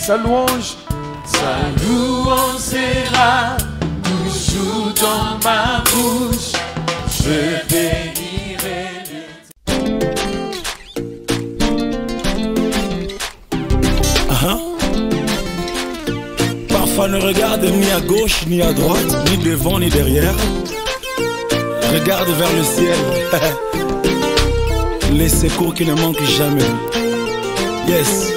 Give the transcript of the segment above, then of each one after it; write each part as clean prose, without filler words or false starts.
sa louange sera toujours dans ma bouche. Je bénirai Parfois ne regarde ni à gauche ni à droite, ni devant ni derrière. Regarde vers le ciel. Les secours qui ne manquent jamais. Yes.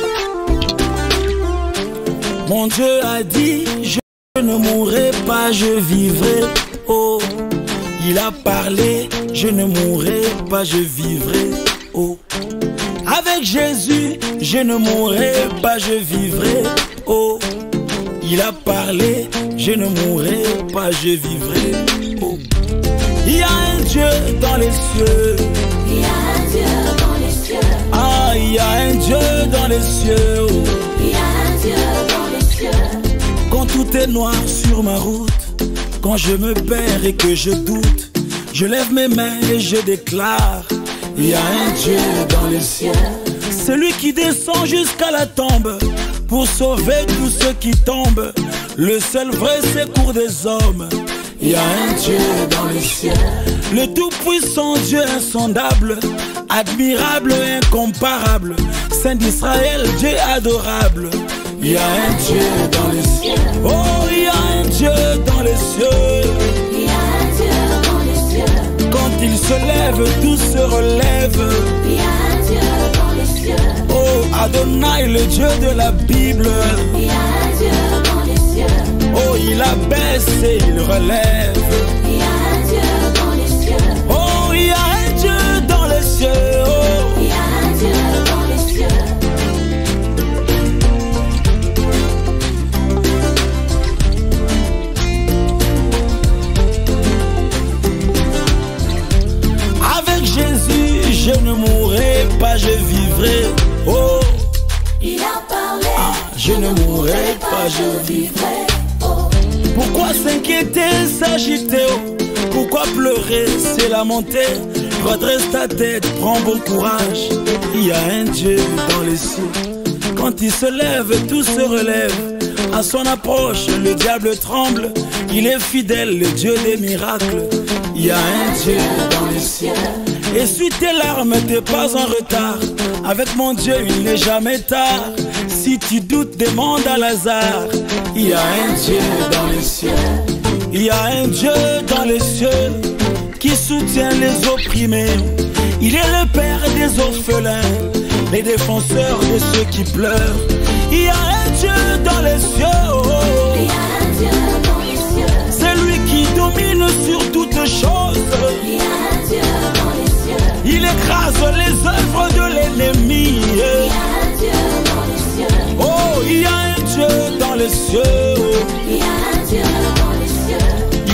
Mon Dieu a dit, je ne mourrai pas, je vivrai. Oh, il a parlé, je ne mourrai pas, je vivrai. Oh, avec Jésus, je ne mourrai pas, je vivrai. Oh, il a parlé, je ne mourrai pas, je vivrai. Oh, il y a un Dieu dans les cieux. Il y a un Dieu dans les cieux. Ah, il y a un Dieu dans les cieux. Oh. Il y a un Dieu dans les cieux. Quand tout est noir sur ma route, quand je me perds et que je doute, je lève mes mains et je déclare, il y a un Dieu dans les cieux. Celui qui descend jusqu'à la tombe pour sauver tous ceux qui tombent, le seul vrai secours des hommes. Il y a un Dieu dans les cieux, le tout-puissant Dieu insondable, admirable et incomparable, Saint d'Israël, Dieu adorable. Il y a un Dieu dans les cieux. Oh, il y a un Dieu dans les cieux. Il y a un Dieu dans les cieux. Quand il se lève, tout se relève. Il y a un Dieu dans les cieux. Oh, Adonai, le Dieu de la Bible. Il y a un Dieu dans les cieux. Oh, il abaisse et il relève. Il y a un Dieu dans les cieux. Oh, il y a un Dieu dans les cieux. Oh, il y a un Dieu dans les cieux. avec Jésus, je ne mourrai pas, je vivrai. Oh, il a parlé. Je ne mourrai pas, je vivrai. Oh, pourquoi s'inquiéter, s'agiter? Oh, pourquoi pleurer, c'est lamenter? Redresse ta tête, prends bon courage. Il y a un Dieu dans les cieux. Quand il se lève, tout se relève. À son approche, le diable tremble. Il est fidèle, le Dieu des miracles. Il y a un Dieu dans les cieux. Essuie tes larmes, t'es pas en retard. Avec mon Dieu, il n'est jamais tard. Si tu doutes, demande à Lazare. Il y a un Dieu dans les cieux. Il y a un Dieu dans les cieux qui soutient les opprimés. Il est le père des orphelins, les défenseurs de ceux qui pleurent. Il y a un Dieu dans les cieux. Oh, il y a un Dieu dans les cieux. c'est lui qui domine sur toutes choses. Il y a un Dieu dans les cieux. Il écrase les œuvres de l'ennemi. Il y a un Dieu dans les cieux. Oh, il y a un Dieu dans les cieux. Il y a un Dieu dans les cieux.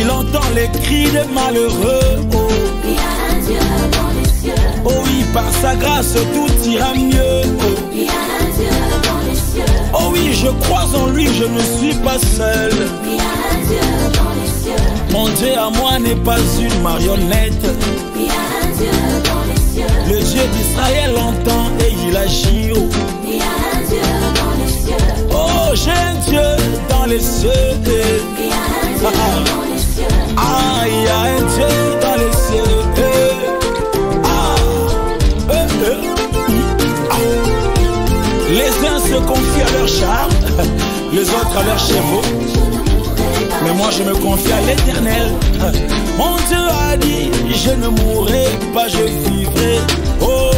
Il entend les cris des malheureux. Oh, il y a un Dieu dans les cieux. oh oui, par sa grâce tout ira mieux. Oh, il y a un Dieu dans les cieux. oh oui, je crois en lui, je ne suis pas seul. Il y a un Dieu dans les cieux. Mon Dieu à moi n'est pas une marionnette. Il y a un Dieu dans les cieux. Le Dieu d'Israël entend et il agit. Oh, il y a un Dieu dans les cieux. oh, j'ai un Dieu dans les cieux. Il y a un Dieu dans les cieux. Ah, il y a un Dieu dans les cieux. Les uns se confient à leurs chars, les autres à leurs chevaux. Mais moi je me confie à l'Éternel. Mon Dieu a dit, je ne mourrai pas, je vivrai. Oh,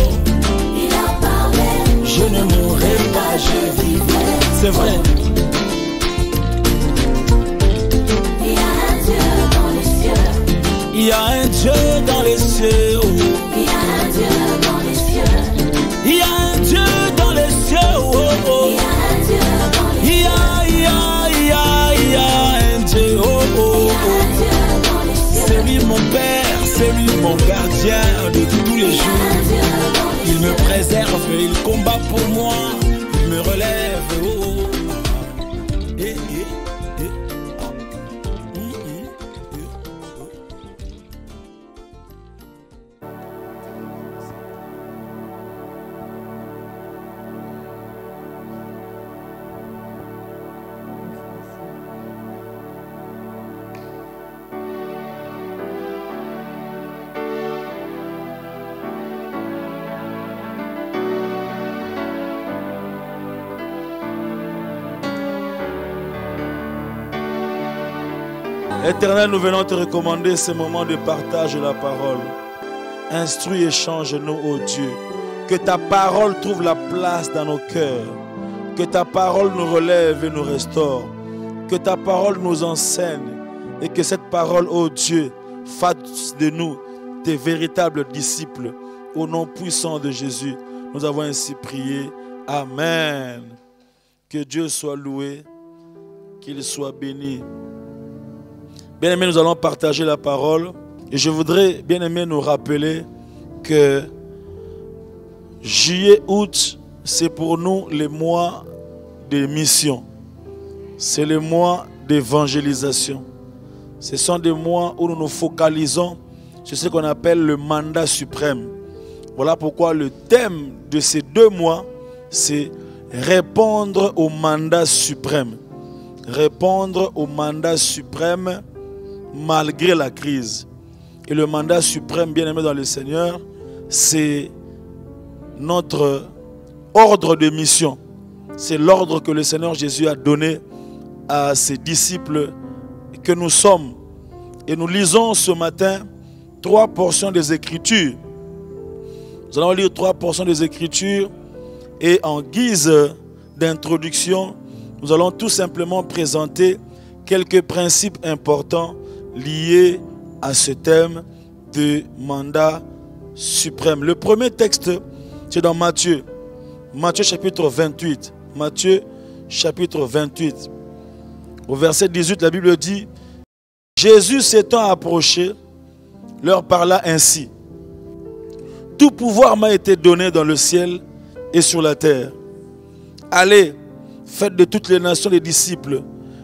il a parlé. je ne mourrai pas, je vivrai. C'est vrai. Il y a un Dieu dans les cieux. Il y a un Dieu dans les cieux. Oh. Il y a un Dieu dans les cieux. Il y a un Dieu dans les cieux. Oh, oh. Il y a un Dieu dans les cieux. Il y a un Dieu. Oh, oh, oh. C'est lui mon Père, c'est lui mon gardien de tous les jours. Il me préserve, il combat pour moi, il me relève. Oh, oh. Éternel, nous venons te recommander ces moments de partage de la parole. Instruis et change-nous, ô Dieu. Que ta parole trouve la place dans nos cœurs. Que ta parole nous relève et nous restaure. Que ta parole nous enseigne. Et que cette parole, ô Dieu, fasse de nous tes véritables disciples. Au nom puissant de Jésus, nous avons ainsi prié. Amen. Que Dieu soit loué, qu'il soit béni. Bien-aimés, nous allons partager la parole. Et je voudrais, bien-aimés, nous rappeler que juillet, août, c'est pour nous les mois de mission. C'est le mois d'évangélisation. Ce sont des mois où nous nous focalisons sur ce qu'on appelle le mandat suprême. Voilà pourquoi le thème de ces 2 mois, c'est répondre au mandat suprême. Répondre au mandat suprême malgré la crise. Et le mandat suprême, bien aimé dans le Seigneur, c'est notre ordre de mission. C'est l'ordre que le Seigneur Jésus a donné à ses disciples que nous sommes. Et nous lisons ce matin 3 portions des Écritures. Nous allons lire 3 portions des Écritures et en guise d'introduction, nous allons tout simplement présenter quelques principes importants liés à ce thème de mandat suprême. Le premier texte, c'est dans Matthieu. Matthieu chapitre 28. Matthieu chapitre 28. Au verset 18, la Bible dit: Jésus s'étant approché, leur parla ainsi: Tout pouvoir m'a été donné dans le ciel et sur la terre. Allez, faites de toutes les nations des disciples,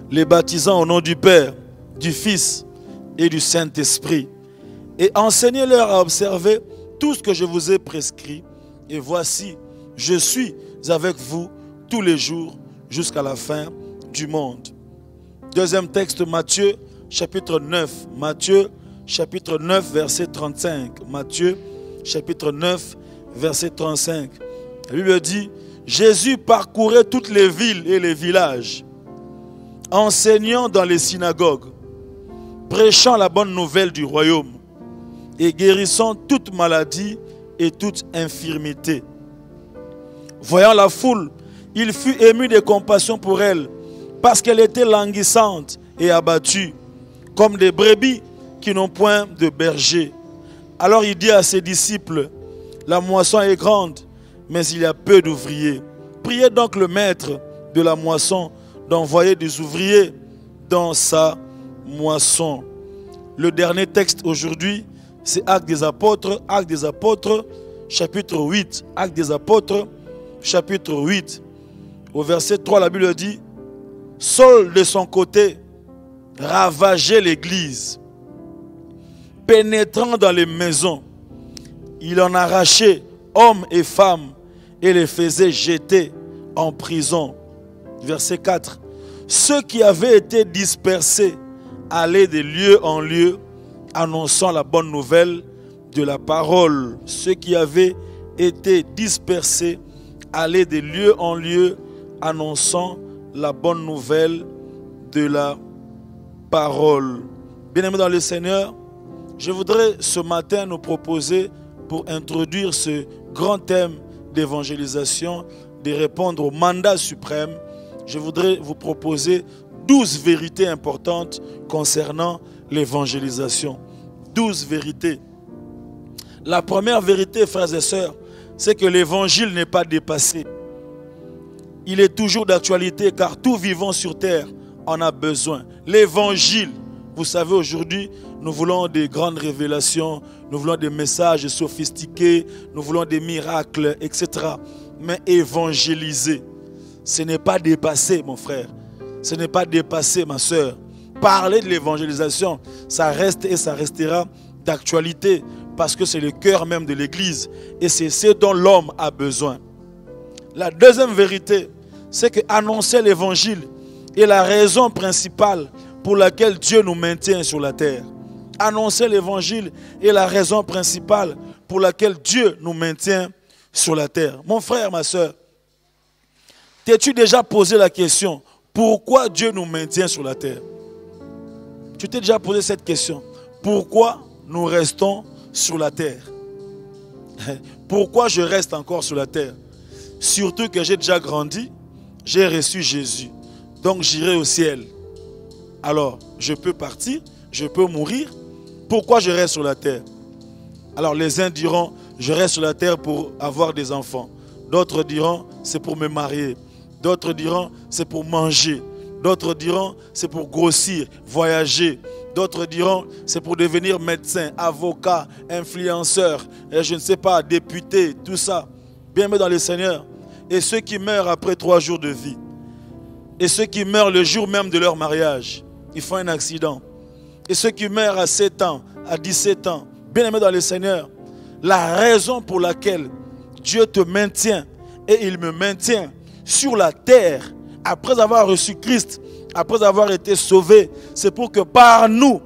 les baptisant au nom du Père, du Fils et du Saint-Esprit, et enseignez-leur à observer tout ce que je vous ai prescrit. Et voici, je suis avec vous tous les jours jusqu'à la fin du monde. Deuxième texte, Matthieu chapitre 9. Matthieu chapitre 9, verset 35. Matthieu chapitre 9, verset 35. La Bible dit: Jésus parcourait toutes les villes et les villages, enseignant dans les synagogues, prêchant la bonne nouvelle du royaume et guérissant toute maladie et toute infirmité. Voyant la foule, il fut ému de compassion pour elle, parce qu'elle était languissante et abattue, comme des brebis qui n'ont point de berger. Alors il dit à ses disciples: La moisson est grande, mais il y a peu d'ouvriers. Priez donc le maître de la moisson d'envoyer des ouvriers dans sa moisson. Le dernier texte aujourd'hui, c'est Actes des Apôtres, chapitre 8. Actes des Apôtres, chapitre 8. Au verset 3, la Bible dit: Saul de son côté ravageait l'église, pénétrant dans les maisons. Il en arrachait hommes et femmes et les faisait jeter en prison. Verset 4. Ceux qui avaient été dispersés allaient de lieu en lieu, annonçant la bonne nouvelle de la parole. Ceux qui avaient été dispersés allaient de lieu en lieu, annonçant la bonne nouvelle de la parole. Bien-aimés dans le Seigneur, je voudrais ce matin nous proposer, pour introduire ce grand thème d'évangélisation, de répondre au mandat suprême, je voudrais vous proposer 12 vérités importantes concernant l'évangélisation. 12 vérités. La première vérité, frères et sœurs, c'est que l'évangile n'est pas dépassé. Il est toujours d'actualité, car tout vivant sur terre en a besoin. L'évangile, vous savez, aujourd'hui, nous voulons des grandes révélations, nous voulons des messages sophistiqués, nous voulons des miracles, etc. Mais évangéliser, ce n'est pas dépassé, mon frère. Ce n'est pas dépassé, ma soeur. Parler de l'évangélisation, ça reste et ça restera d'actualité, parce que c'est le cœur même de l'Église et c'est ce dont l'homme a besoin. La deuxième vérité, c'est que annoncer l'évangile est la raison principale pour laquelle Dieu nous maintient sur la terre. Annoncer l'évangile est la raison principale pour laquelle Dieu nous maintient sur la terre. Mon frère, ma soeur, t'es-tu déjà posé la question, pourquoi Dieu nous maintient sur la terre? Tu t'es déjà posé cette question. Pourquoi nous restons sur la terre? Pourquoi je reste encore sur la terre? Surtout que j'ai déjà grandi, j'ai reçu Jésus. Donc j'irai au ciel. Alors, je peux partir, je peux mourir. Pourquoi je reste sur la terre? Alors les uns diront, je reste sur la terre pour avoir des enfants. D'autres diront, c'est pour me marier. D'autres diront, c'est pour manger. D'autres diront, c'est pour grossir, voyager. D'autres diront, c'est pour devenir médecin, avocat, influenceur, et je ne sais pas, député, tout ça. Bien-aimés dans le Seigneur. Et ceux qui meurent après 3 jours de vie. Et ceux qui meurent le jour même de leur mariage. Ils font un accident. Et ceux qui meurent à 7 ans, à 17 ans. Bien-aimés dans le Seigneur. La raison pour laquelle Dieu te maintient et il me maintient sur la terre après avoir reçu Christ, après avoir été sauvé, c'est pour que par nous,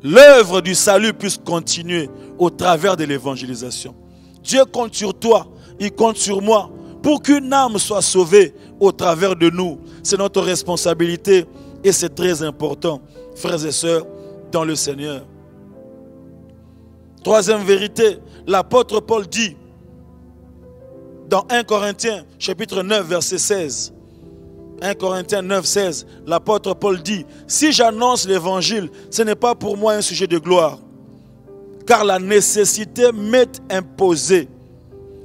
l'œuvre du salut puisse continuer au travers de l'évangélisation. Dieu compte sur toi, il compte sur moi pour qu'une âme soit sauvée au travers de nous. C'est notre responsabilité et c'est très important, frères et sœurs, dans le Seigneur. Troisième vérité, l'apôtre Paul dit dans 1 Corinthiens chapitre 9 verset 16, 1 Corinthiens 9, 16, l'apôtre Paul dit, si j'annonce l'évangile, ce n'est pas pour moi un sujet de gloire, car la nécessité m'est imposée.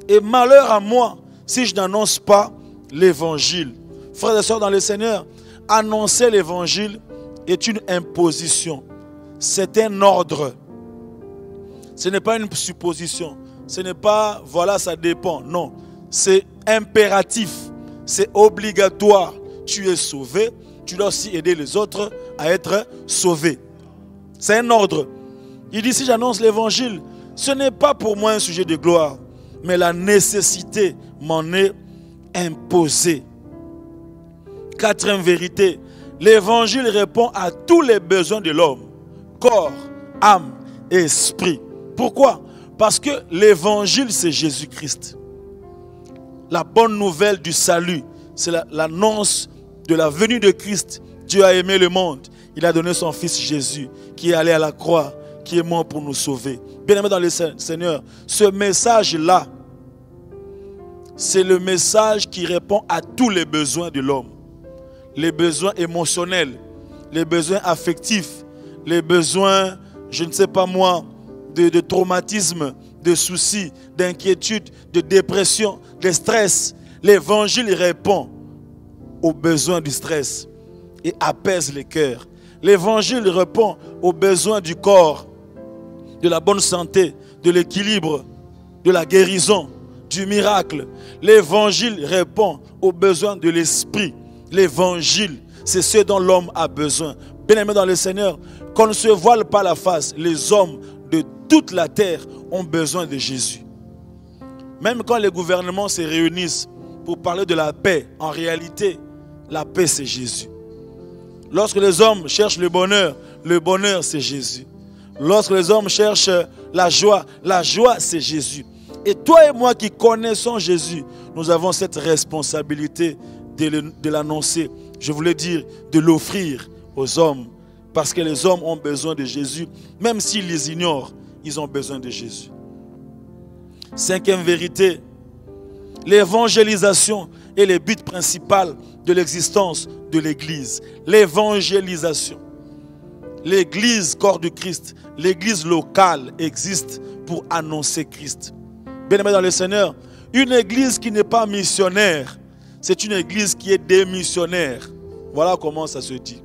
Et malheur à moi si je n'annonce pas l'évangile. Frères et sœurs dans le Seigneur, annoncer l'évangile est une imposition. C'est un ordre. Ce n'est pas une supposition. Ce n'est pas, voilà, ça dépend. Non, c'est impératif. C'est obligatoire. Tu es sauvé. Tu dois aussi aider les autres à être sauvés. C'est un ordre. Il dit, si j'annonce l'évangile, ce n'est pas pour moi un sujet de gloire, mais la nécessité m'en est imposée. Quatrième vérité, l'évangile répond à tous les besoins de l'homme, corps, âme et esprit. Pourquoi? Parce que l'évangile, c'est Jésus-Christ. La bonne nouvelle du salut, c'est l'annonce de la venue de Christ. Dieu a aimé le monde. Il a donné son Fils Jésus, qui est allé à la croix, qui est mort pour nous sauver. Bien-aimés dans le Seigneur, ce message-là, c'est le message qui répond à tous les besoins de l'homme. Les besoins émotionnels, les besoins affectifs, les besoins, je ne sais pas moi, de traumatisme, de soucis, d'inquiétude, de dépression, de stress. L'évangile répond aux besoins du stress et apaise les cœurs. L'évangile répond aux besoins du corps, de la bonne santé, de l'équilibre, de la guérison, du miracle. L'évangile répond aux besoins de l'esprit. L'évangile, c'est ce dont l'homme a besoin. Bien-aimés dans le Seigneur, qu'on ne se voile pas la face. Les hommes de toute la terre ont besoin de Jésus. Même quand les gouvernements se réunissent pour parler de la paix, en réalité, la paix c'est Jésus. Lorsque les hommes cherchent le bonheur c'est Jésus. Lorsque les hommes cherchent la joie c'est Jésus. Et toi et moi qui connaissons Jésus, nous avons cette responsabilité de l'annoncer. Je voulais dire de l'offrir aux hommes. Parce que les hommes ont besoin de Jésus. Même s'ils les ignorent, ils ont besoin de Jésus. Cinquième vérité, l'évangélisation est le but principal de l'existence de l'Église. L'évangélisation. L'Église, corps du Christ, l'Église locale existe pour annoncer Christ. Bien-aimés dans le Seigneur, une Église qui n'est pas missionnaire, c'est une Église qui est démissionnaire. Voilà comment ça se dit.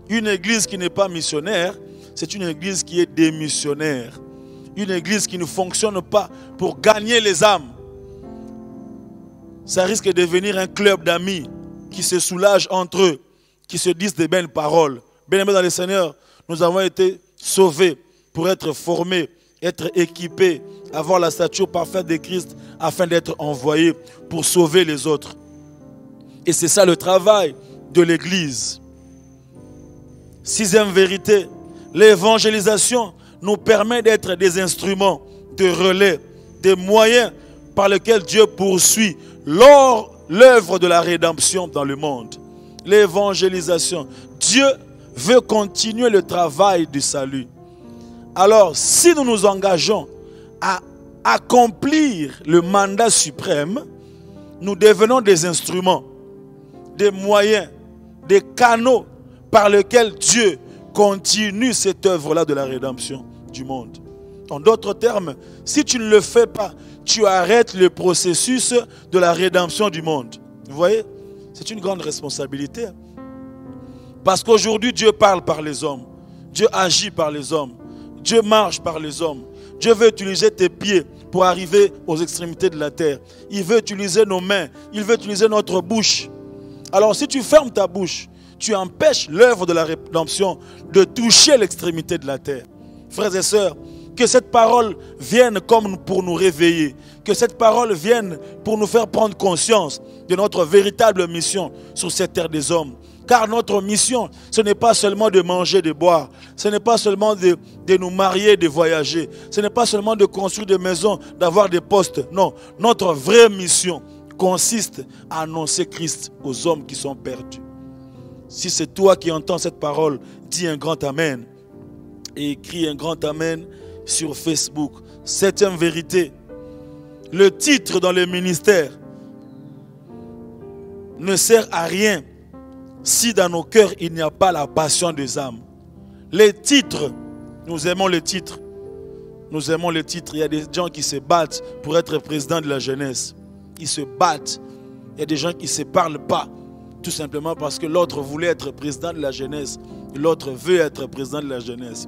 Une Église qui n'est pas missionnaire, c'est une Église qui est démissionnaire. Une Église qui ne fonctionne pas pour gagner les âmes. Ça risque de devenir un club d'amis qui se soulagent entre eux, qui se disent des belles paroles. Bien-aimés dans le Seigneur, nous avons été sauvés pour être formés, être équipés, avoir la stature parfaite de Christ afin d'être envoyés pour sauver les autres. Et c'est ça le travail de l'Église. Sixième vérité, l'évangélisation nous permet d'être des instruments de relais, des moyens par lesquels Dieu poursuit l'œuvre de la rédemption dans le monde. L'évangélisation. Dieu veut continuer le travail du salut. Alors, si nous nous engageons à accomplir le mandat suprême, nous devenons des instruments, des moyens, des canaux par lesquels Dieu continue cette œuvre-là de la rédemption du monde. En d'autres termes, si tu ne le fais pas, tu arrêtes le processus de la rédemption du monde. Vous voyez? C'est une grande responsabilité. Parce qu'aujourd'hui, Dieu parle par les hommes. Dieu agit par les hommes. Dieu marche par les hommes. Dieu veut utiliser tes pieds pour arriver aux extrémités de la terre. Il veut utiliser nos mains. Il veut utiliser notre bouche. Alors si tu fermes ta bouche, tu empêches l'œuvre de la rédemption de toucher l'extrémité de la terre. Frères et sœurs, que cette parole vienne comme pour nous réveiller. Que cette parole vienne pour nous faire prendre conscience de notre véritable mission sur cette terre des hommes. Car notre mission, ce n'est pas seulement de manger, de boire. Ce n'est pas seulement de nous marier, de voyager. Ce n'est pas seulement de construire des maisons, d'avoir des postes. Non, notre vraie mission consiste à annoncer Christ aux hommes qui sont perdus. Si c'est toi qui entends cette parole, dis un grand Amen. Et écris un grand Amen sur Facebook. 7e vérité. Le titre dans le ministère ne sert à rien si dans nos cœurs il n'y a pas la passion des âmes. Les titres, nous aimons les titres. Nous aimons les titres. Il y a des gens qui se battent pour être président de la jeunesse. Ils se battent. Il y a des gens qui ne se parlent pas. Tout simplement parce que l'autre voulait être président de la jeunesse. Et l'autre veut être président de la jeunesse.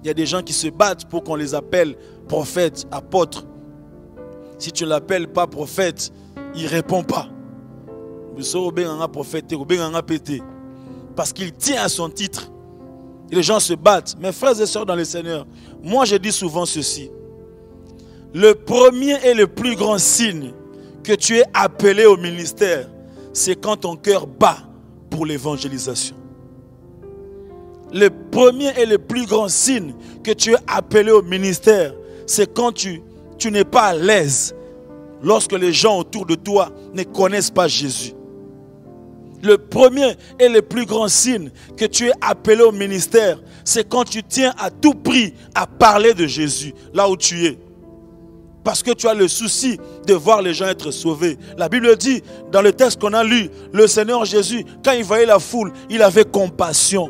Il y a des gens qui se battent pour qu'on les appelle prophètes, apôtres. Si tu ne l'appelles pas prophète, il ne répond pas. Parce qu'il tient à son titre. Et les gens se battent. Mes frères et sœurs dans le Seigneur, moi je dis souvent ceci. Le premier et le plus grand signe que tu es appelé au ministère, c'est quand ton cœur bat pour l'évangélisation. Le premier et le plus grand signe que tu es appelé au ministère, c'est quand tu n'es pas à l'aise lorsque les gens autour de toi ne connaissent pas Jésus. Le premier et le plus grand signe que tu es appelé au ministère, c'est quand tu tiens à tout prix à parler de Jésus, là où tu es. Parce que tu as le souci de voir les gens être sauvés. La Bible dit, dans le texte qu'on a lu, le Seigneur Jésus, quand il voyait la foule, il avait compassion.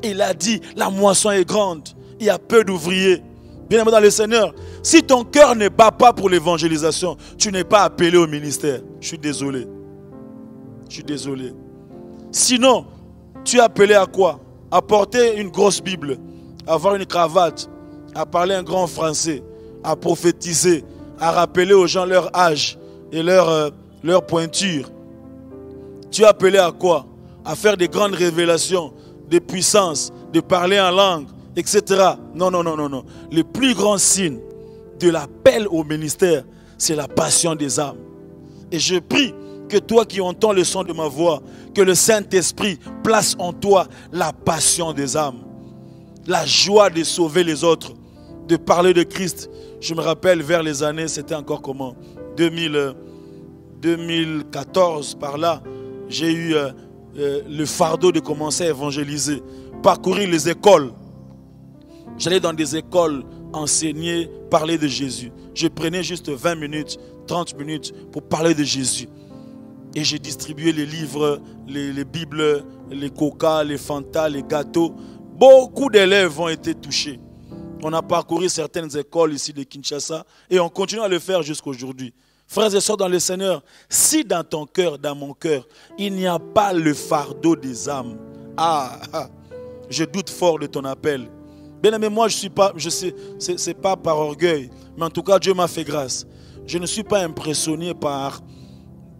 Il a dit, la moisson est grande, il y a peu d'ouvriers. Bien aimé dans le Seigneur, si ton cœur ne bat pas pour l'évangélisation, tu n'es pas appelé au ministère. Je suis désolé. Je suis désolé. Sinon, tu es appelé à quoi? À porter une grosse Bible, à avoir une cravate, à parler un grand français, à prophétiser, à rappeler aux gens leur âge et leur pointure. Tu es appelé à quoi? À faire des grandes révélations, de puissance, de parler en langue, etc. Non, non, non, non, non. Le plus grand signe de l'appel au ministère, c'est la passion des âmes. Et je prie que toi qui entends le son de ma voix, que le Saint-Esprit place en toi la passion des âmes, la joie de sauver les autres, de parler de Christ. Je me rappelle vers les années, c'était encore comment 2014 par là, j'ai eu le fardeau de commencer à évangéliser, parcourir les écoles. J'allais dans des écoles enseigner, parler de Jésus. Je prenais juste 20 minutes, 30 minutes pour parler de Jésus. Et j'ai distribué les livres, les Bibles, les coca, les Fanta, les gâteaux. Beaucoup d'élèves ont été touchés. On a parcouru certaines écoles ici de Kinshasa et on continue à le faire jusqu'à aujourd'hui. Frères et sœurs dans le Seigneur, si dans ton cœur, dans mon cœur, il n'y a pas le fardeau des âmes, je doute fort de ton appel. Bien aimé, moi je sais, c'est pas par orgueil, mais en tout cas Dieu m'a fait grâce. Je ne suis pas impressionné par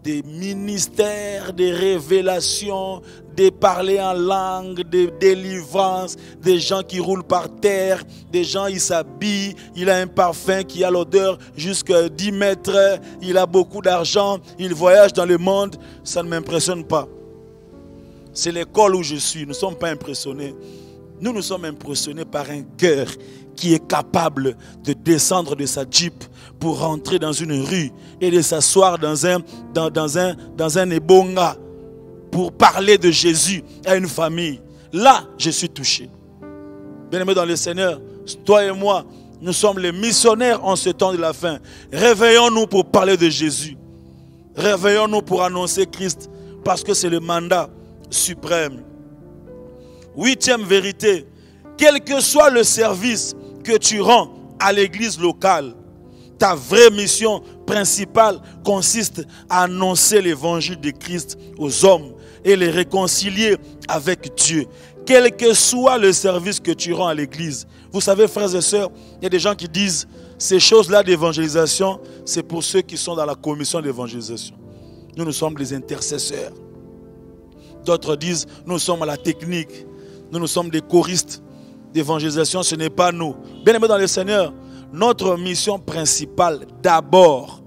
des ministères, des révélations, des parler en langue, des délivrances, des gens qui roulent par terre, des gens ils s'habillent, il a un parfum qui a l'odeur jusqu'à 10 mètres, il a beaucoup d'argent, il voyage dans le monde, ça ne m'impressionne pas. C'est l'école où je suis, nous ne sommes pas impressionnés. Nous sommes impressionnés par un cœur qui est capable de descendre de sa Jeep pour rentrer dans une rue et de s'asseoir dans un ébonga pour parler de Jésus à une famille. là, je suis touché. Bien-aimés dans le Seigneur, toi et moi, nous sommes les missionnaires en ce temps de la fin. Réveillons-nous pour parler de Jésus. Réveillons-nous pour annoncer Christ, parce que c'est le mandat suprême. 8e vérité, quel que soit le service que tu rends à l'église locale, ta vraie mission principale consiste à annoncer l'évangile de Christ aux hommes et les réconcilier avec Dieu. Quel que soit le service que tu rends à l'église. Vous savez, frères et sœurs, il y a des gens qui disent ces choses-là d'évangélisation, c'est pour ceux qui sont dans la commission d'évangélisation. Nous sommes des intercesseurs. D'autres disent, nous sommes à la technique. Nous sommes des choristes d'évangélisation, ce n'est pas nous. Bien-aimés dans le Seigneur, notre mission principale, d'abord,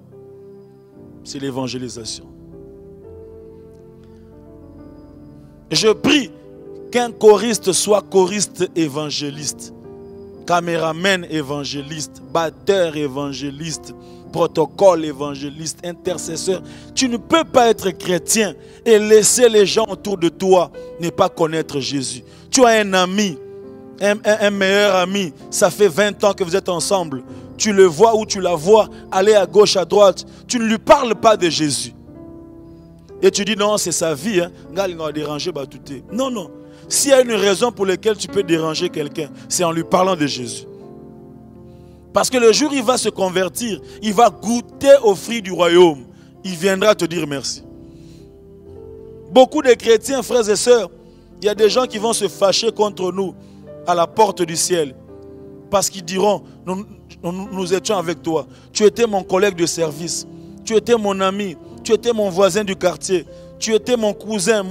c'est l'évangélisation. Je prie qu'un choriste soit choriste évangéliste, caméraman évangéliste, batteur évangéliste, protocole évangéliste, intercesseur. Tu ne peux pas être chrétien et laisser les gens autour de toi ne pas connaître Jésus. Tu as un ami, un meilleur ami, ça fait 20 ans que vous êtes ensemble. Tu le vois ou tu la vois aller à gauche, à droite. Tu ne lui parles pas de Jésus. Et tu dis non, c'est sa vie. Il va déranger. Non, non. S'il y a une raison pour laquelle tu peux déranger quelqu'un, c'est en lui parlant de Jésus. Parce que le jour où il va se convertir, il va goûter aux fruits du royaume. Il viendra te dire merci. Beaucoup de chrétiens, frères et sœurs, il y a des gens qui vont se fâcher contre nous à la porte du ciel. Parce qu'ils diront, nous étions avec toi. Tu étais mon collègue de service. Tu étais mon ami. Tu étais mon voisin du quartier. Tu étais mon cousin,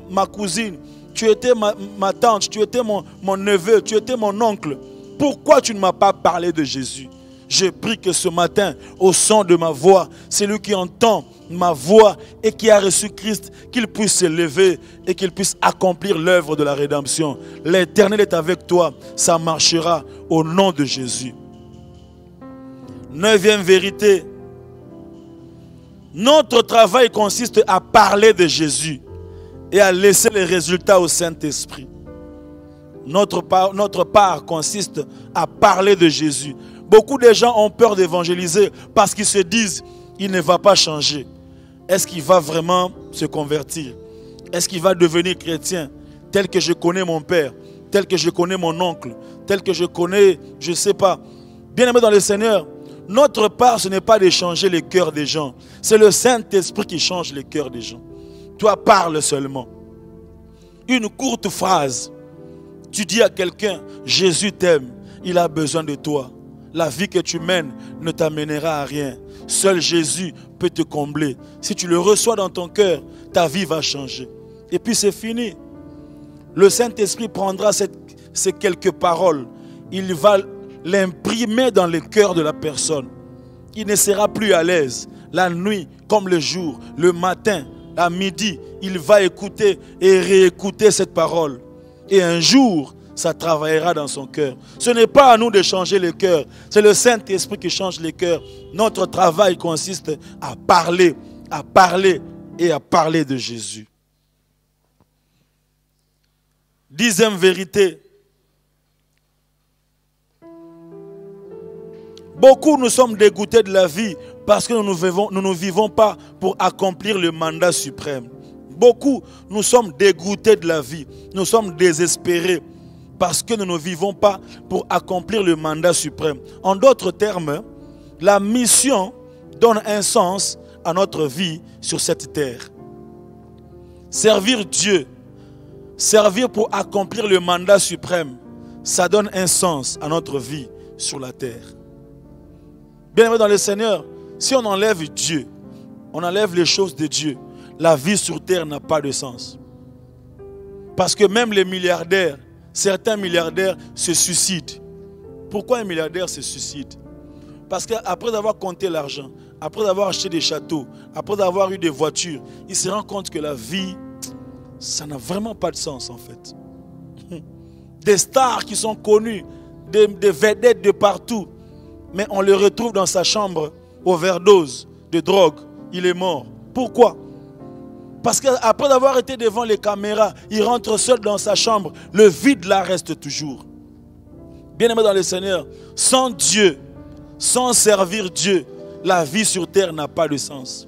ma cousine. Tu étais ma tante. Tu étais mon neveu. Tu étais mon oncle. Pourquoi tu ne m'as pas parlé de Jésus? Je prie que ce matin, au son de ma voix, celui qui entend ma voix et qui a reçu Christ, qu'il puisse se lever et qu'il puisse accomplir l'œuvre de la rédemption. L'Éternel est avec toi, ça marchera au nom de Jésus. 9e vérité, notre travail consiste à parler de Jésus et à laisser les résultats au Saint-Esprit. Notre part consiste à parler de Jésus. Beaucoup de gens ont peur d'évangéliser parce qu'ils se disent, il ne va pas changer. Est-ce qu'il va vraiment se convertir? Est-ce qu'il va devenir chrétien tel que je connais mon père, tel que je connais mon oncle, tel que je connais, je ne sais pas. Bien-aimés dans le Seigneur, notre part, ce n'est pas de changer les cœurs des gens. C'est le Saint-Esprit qui change les cœurs des gens. Toi, parle seulement. Une courte phrase. Tu dis à quelqu'un, Jésus t'aime, il a besoin de toi. La vie que tu mènes ne t'amènera à rien. Seul Jésus peut te combler. Si tu le reçois dans ton cœur, ta vie va changer. Et puis c'est fini. Le Saint-Esprit prendra ces quelques paroles. Il va l'imprimer dans le cœur de la personne. Il ne sera plus à l'aise. La nuit comme le jour, le matin, à midi, il va écouter et réécouter cette parole. Et un jour, ça travaillera dans son cœur. Ce n'est pas à nous de changer le cœur. C'est le Saint-Esprit qui change les cœurs. Notre travail consiste à parler et à parler de Jésus. 10e vérité. Beaucoup nous sommes dégoûtés de la vie parce que nous ne vivons pas pour accomplir le mandat suprême. Beaucoup nous sommes dégoûtés de la vie. Nous sommes désespérés parce que nous ne vivons pas pour accomplir le mandat suprême. En d'autres termes, la mission donne un sens à notre vie sur cette terre. Servir Dieu, servir pour accomplir le mandat suprême, ça donne un sens à notre vie sur la terre. Bien-aimés dans le Seigneur, si on enlève Dieu, on enlève les choses de Dieu, la vie sur terre n'a pas de sens. Parce que même les milliardaires, certains milliardaires se suicident. Pourquoi un milliardaire se suicide? Parce qu'après avoir compté l'argent, après avoir acheté des châteaux, après avoir eu des voitures, il se rend compte que la vie, ça n'a vraiment pas de sens en fait. Des stars qui sont connues, des vedettes de partout, mais on le retrouve dans sa chambre, overdose de drogue, il est mort. Pourquoi? Parce qu'après avoir été devant les caméras, il rentre seul dans sa chambre. Le vide là reste toujours. Bien-aimé dans le Seigneur, sans Dieu, sans servir Dieu, la vie sur terre n'a pas de sens.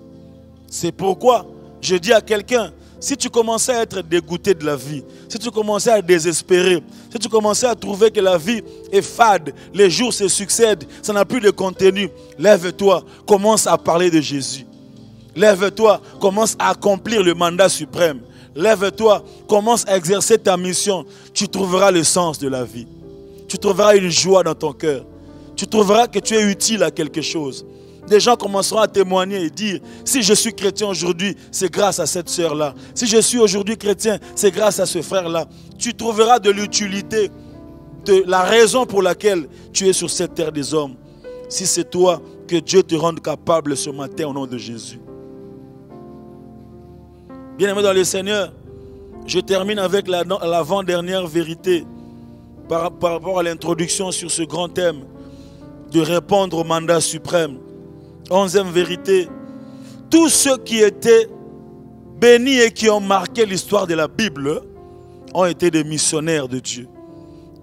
C'est pourquoi je dis à quelqu'un, si tu commençais à être dégoûté de la vie, si tu commençais à désespérer, si tu commençais à trouver que la vie est fade, les jours se succèdent, ça n'a plus de contenu, lève-toi, commence à parler de Jésus. Lève-toi, commence à accomplir le mandat suprême. Lève-toi, commence à exercer ta mission. Tu trouveras le sens de la vie. Tu trouveras une joie dans ton cœur. Tu trouveras que tu es utile à quelque chose. Des gens commenceront à témoigner et dire, si je suis chrétien aujourd'hui, c'est grâce à cette sœur-là. Si je suis aujourd'hui chrétien, c'est grâce à ce frère-là. Tu trouveras de l'utilité, de la raison pour laquelle tu es sur cette terre des hommes. Si c'est toi, que Dieu te rende capable ce matin au nom de Jésus. Bien-aimé dans le Seigneur, je termine avec l'avant-dernière vérité par rapport à l'introduction sur ce grand thème de répondre au mandat suprême. 11e vérité, tous ceux qui étaient bénis et qui ont marqué l'histoire de la Bible ont été des missionnaires de Dieu.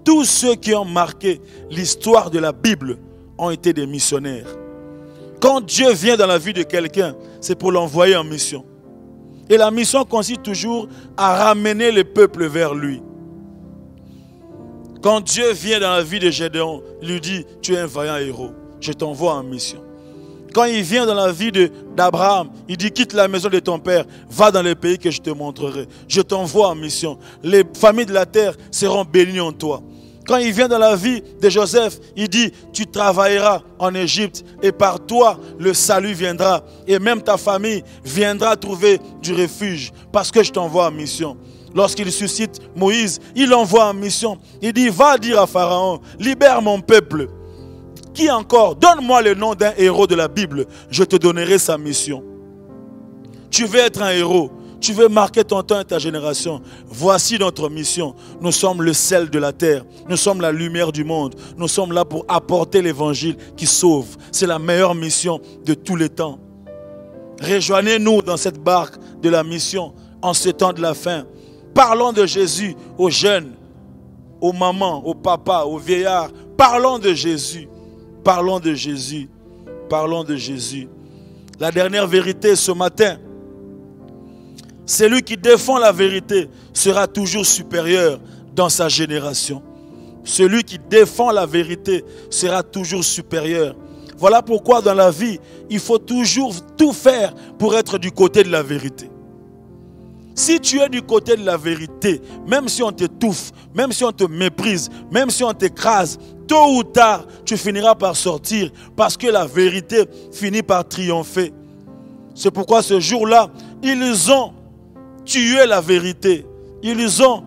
Tous ceux qui ont marqué l'histoire de la Bible ont été des missionnaires. Quand Dieu vient dans la vie de quelqu'un, c'est pour l'envoyer en mission. Et la mission consiste toujours à ramener le peuple vers lui. Quand Dieu vient dans la vie de Gédéon, il lui dit, tu es un vaillant héros, je t'envoie en mission. Quand il vient dans la vie d'Abraham, il dit, quitte la maison de ton père, va dans le pays que je te montrerai. Je t'envoie en mission. Les familles de la terre seront bénies en toi. Quand il vient dans la vie de Joseph, il dit, tu travailleras en Égypte et par toi, le salut viendra. Et même ta famille viendra trouver du refuge parce que je t'envoie en mission. Lorsqu'il suscite Moïse, il l'envoie en mission. Il dit, va dire à Pharaon, libère mon peuple. Qui encore? Donne-moi le nom d'un héros de la Bible. Je te donnerai sa mission. Tu veux être un héros. Tu veux marquer ton temps et ta génération. Voici notre mission. Nous sommes le sel de la terre. Nous sommes la lumière du monde. Nous sommes là pour apporter l'évangile qui sauve. C'est la meilleure mission de tous les temps. Rejoignez-nous dans cette barque de la mission en ce temps de la fin. Parlons de Jésus aux jeunes, aux mamans, aux papas, aux vieillards. Parlons de Jésus. Parlons de Jésus. Parlons de Jésus. La dernière vérité ce matin, celui qui défend la vérité sera toujours supérieur dans sa génération. Celui qui défend la vérité sera toujours supérieur. Voilà pourquoi dans la vie, il faut toujours tout faire pour être du côté de la vérité. Si tu es du côté de la vérité, même si on t'étouffe, même si on te méprise, même si on t'écrase, tôt ou tard, tu finiras par sortir parce que la vérité finit par triompher. C'est pourquoi ce jour-là, ils ont tué la vérité. Ils ont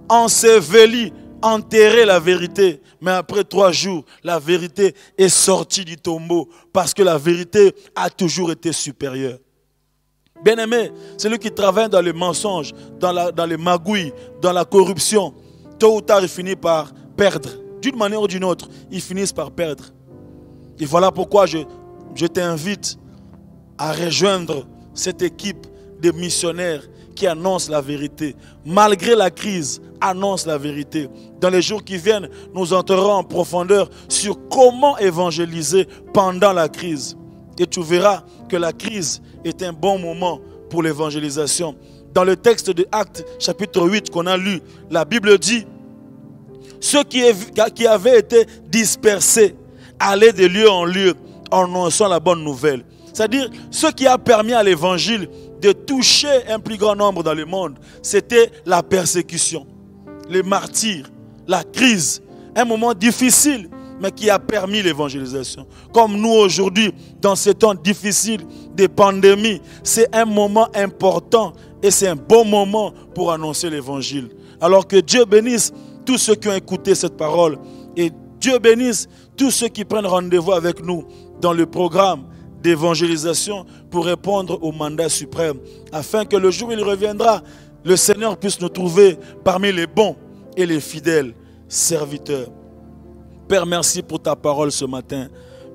enseveli, enterré la vérité. Mais après 3 jours, la vérité est sortie du tombeau parce que la vérité a toujours été supérieure. Bien-aimé, celui qui travaille dans le mensonge, dans les magouilles, dans la corruption, tôt ou tard, il finit par perdre. D'une manière ou d'une autre, ils finissent par perdre. Et voilà pourquoi je t'invite à rejoindre cette équipe de missionnaires qui annoncent la vérité. Malgré la crise, annonce la vérité. Dans les jours qui viennent, nous entrerons en profondeur sur comment évangéliser pendant la crise. Et tu verras que la crise est un bon moment pour l'évangélisation. Dans le texte de Actes, chapitre 8 qu'on a lu, la Bible dit, ceux qui avaient été dispersés allaient de lieu en lieu en annonçant la bonne nouvelle. C'est-à-dire, ce qui a permis à l'évangile de toucher un plus grand nombre dans le monde, c'était la persécution, les martyrs, la crise, un moment difficile, mais qui a permis l'évangélisation. Comme nous aujourd'hui, dans ces temps difficiles de pandémie, c'est un moment important et c'est un bon moment pour annoncer l'évangile. Alors que Dieu bénisse tous ceux qui ont écouté cette parole et Dieu bénisse tous ceux qui prennent rendez-vous avec nous dans le programme d'évangélisation pour répondre au mandat suprême, afin que le jour où il reviendra, le Seigneur puisse nous trouver parmi les bons et les fidèles serviteurs. Père, merci pour ta parole ce matin.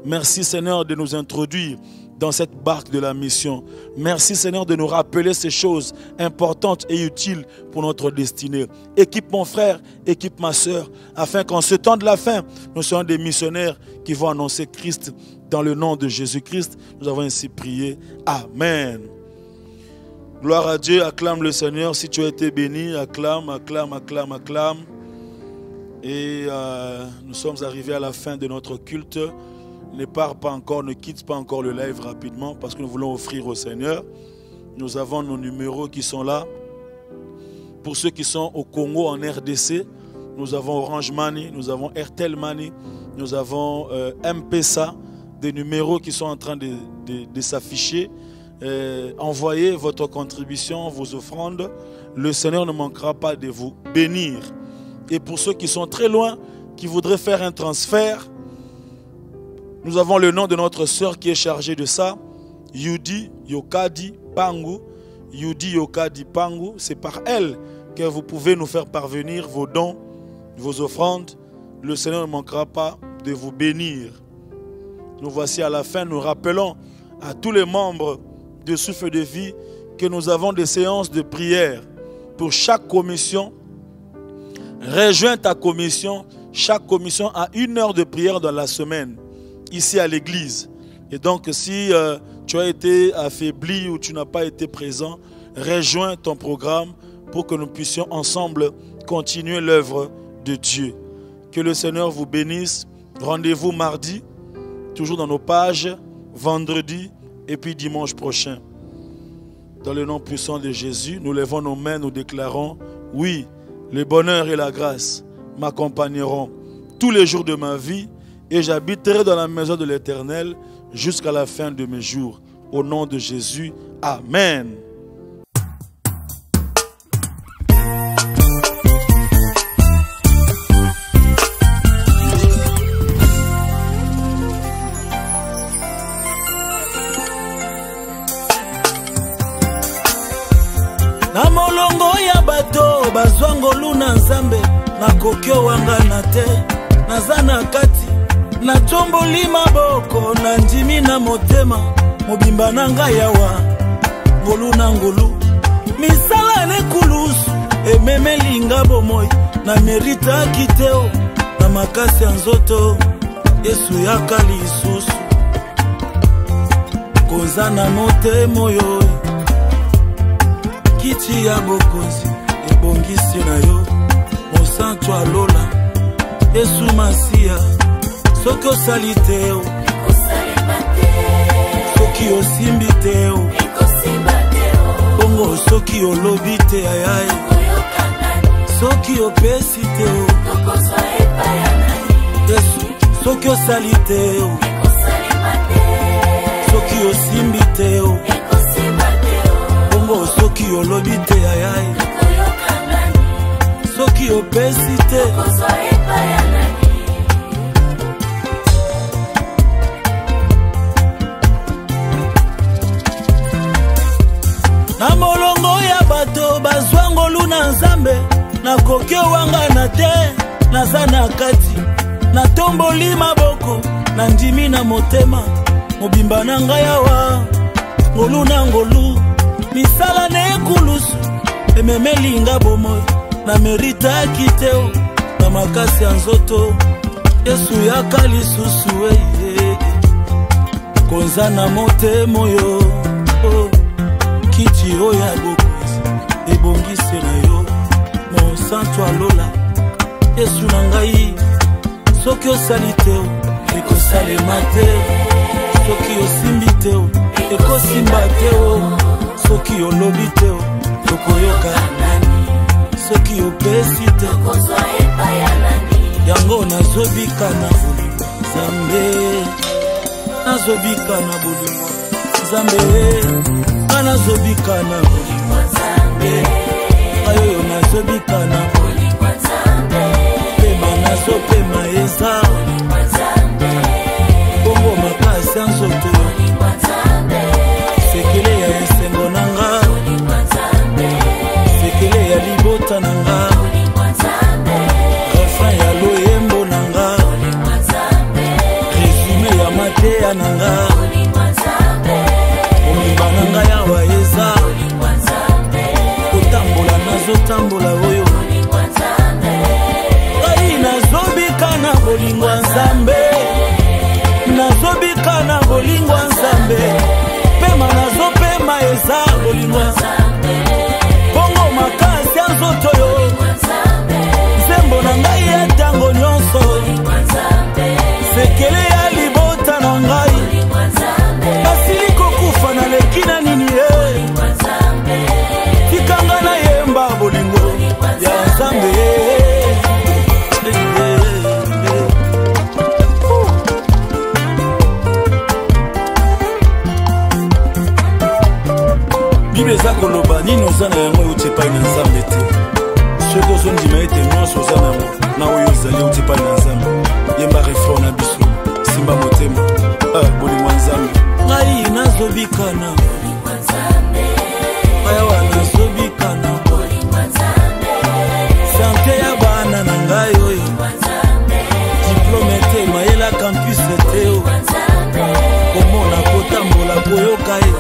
Merci Seigneur de nous introduire dans cette barque de la mission. Merci Seigneur de nous rappeler ces choses importantes et utiles pour notre destinée. Équipe mon frère, équipe ma soeur, afin qu'en ce temps de la fin, nous soyons des missionnaires qui vont annoncer Christ dans le nom de Jésus-Christ. Nous avons ainsi prié. Amen. Gloire à Dieu, acclame le Seigneur. Si tu as été béni, acclame, acclame, acclame, acclame. Et nous sommes arrivés à la fin de notre culte. Ne pars pas encore, ne quitte pas encore le live rapidement parce que nous voulons offrir au Seigneur. Nous avons nos numéros qui sont là. Pour ceux qui sont au Congo, en RDC, nous avons Orange Money, nous avons Airtel Money, nous avons M-Pesa, des numéros qui sont en train de s'afficher. Envoyez votre contribution, vos offrandes. Le Seigneur ne manquera pas de vous bénir. Et pour ceux qui sont très loin, qui voudraient faire un transfert, nous avons le nom de notre sœur qui est chargée de ça. Yudi Yokadi Pangu. Yudi Yokadi Pangu. C'est par elle que vous pouvez nous faire parvenir vos dons, vos offrandes. Le Seigneur ne manquera pas de vous bénir. Nous voici à la fin. Nous rappelons à tous les membres de Souffle de Vie que nous avons des séances de prière pour chaque commission. Rejoins ta commission. Chaque commission a 1 heure de prière dans la semaine, ici à l'église. Et donc si tu as été affaibli ou tu n'as pas été présent, rejoins ton programme pour que nous puissions ensemble continuer l'œuvre de Dieu. Que le Seigneur vous bénisse. Rendez-vous mardi, toujours dans nos pages, vendredi et puis dimanche prochain. Dans le nom puissant de Jésus, nous levons nos mains, nous déclarons, oui, le bonheur et la grâce m'accompagneront tous les jours de ma vie et j'habiterai dans la maison de l'Éternel jusqu'à la fin de mes jours. Au nom de Jésus, Amen. Na molongo ya bato bazwangolu na nzambe na kokyo wanga na te naza na kati na tomboli maboko na ndimi na motema mobimba na ngai yawa ngolu na ngolu misala ne kulusu ememelinga bomoi na merita kiteo na makasi ya nzoto Yesu yaka lisusu konza na motema oyo kiti ya bokonzi ebongisi na yo mosantu alola Yesu Masia soki osali te o soki osimbi te o bongo soki olobi te ayaye soki opesi te o Yesu soki osali te o soki osimbi te o bongo soki olobi te ayaye soki opesi te na molongo ya bato bazwangolu na nzambe na kokyo wanga na te naza na kati na tomboli maboko na ndimi na motema mobimba na ngai awa ngolu na ngolu misala ne ekulusu ememelinga bomoi na merita kiteo na makasi ya nzoto Yesu yaka lisusu konza na motema oyo kiti oyo ya bokonzi ebongisi na yo monsantu alola Yesu na ngai soki osali te ekosalema te soki osimbi te ekosimba te soki olobi te tokoyoka soki opesi te yango nazobika na bolingo Nzambe nazobika na bolingo Nzambe nazobika na bolingo Nzambe ayo nazobika na bolingo Nzambe pema nazopema eza bolingo Nzambe bongo makasi ya nzoto bolingo Nzambe sekele ya esengo nanga bolingo Nzambe sekele ya libota nanga bolingo Nzambe refrain ya loyembo nanga bolingo Nzambe resume ya mateya nanga bolingo Nzambe bolingo ya Nzambe, nazobika na bolingo ya Nzambe, pema nazopema eza bolingo ya Nzambe, bongo makasi ya nzoto yo, nzembo na ngai ya ntango nyonso, sekele ya libota na ngai, basili kokufa na leki na nini ye, tikanga na yemba bolingo ya Nzambe. Bible eza koloba nini oza na yango euti epai na Nzambe te, soki ozondima ete nyonso oza na yango na oyo ezali euti epai na Nzambe, yemba refrain na biso simba motema bolingo ya Nzambe. Ngai nazobikana ayawa nazobikana sante ya bana na ngai oyo diplome te mayela campus te o komona kotambola koyoka ye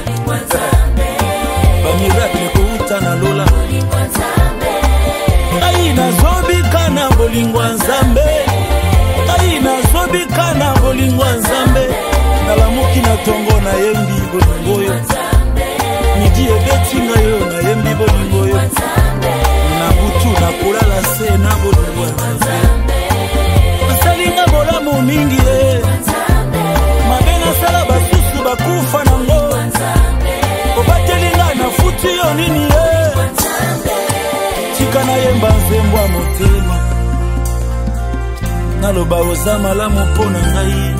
bamiracle kouta na lola. Ngai nazobikana bolingo ya Nzambe, ngai nazobikana bolingo ya Nzambe, nalamuki na tongo na yembi bolingo oyo, midi ebeti ngai oyo na yembi bolingo oyo, na butu na kolala se na bolingo ya Nzambe. Asalinga bolamu mingi ye, mabe nasala basusu bakufa nango, obatelinga na futi yo nini ye, tika na yemba nzembo ya motema, naloba oza malamu mpo na ngai,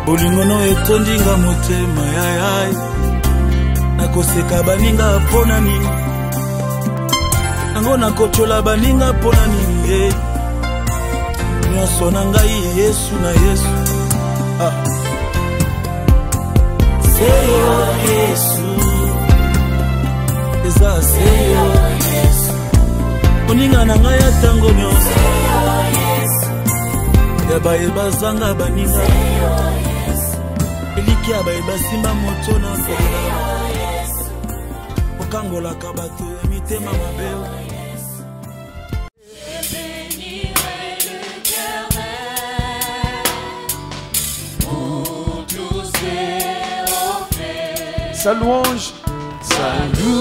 bolingo no etondinga motema yayay, nakoseka baninga mpo na nini, nango nakotola baninga mpo na nini ye, nyonso na ngai Yesu na Yesu seyo Yesu, eza seyo Yesu, oninga na ngai ya ntango nyonso, yabayeba zanga baninga, eliki yabayeba simba moto na nzela, okangolaka bato ya mitema mabeo. Sa louange, sa louange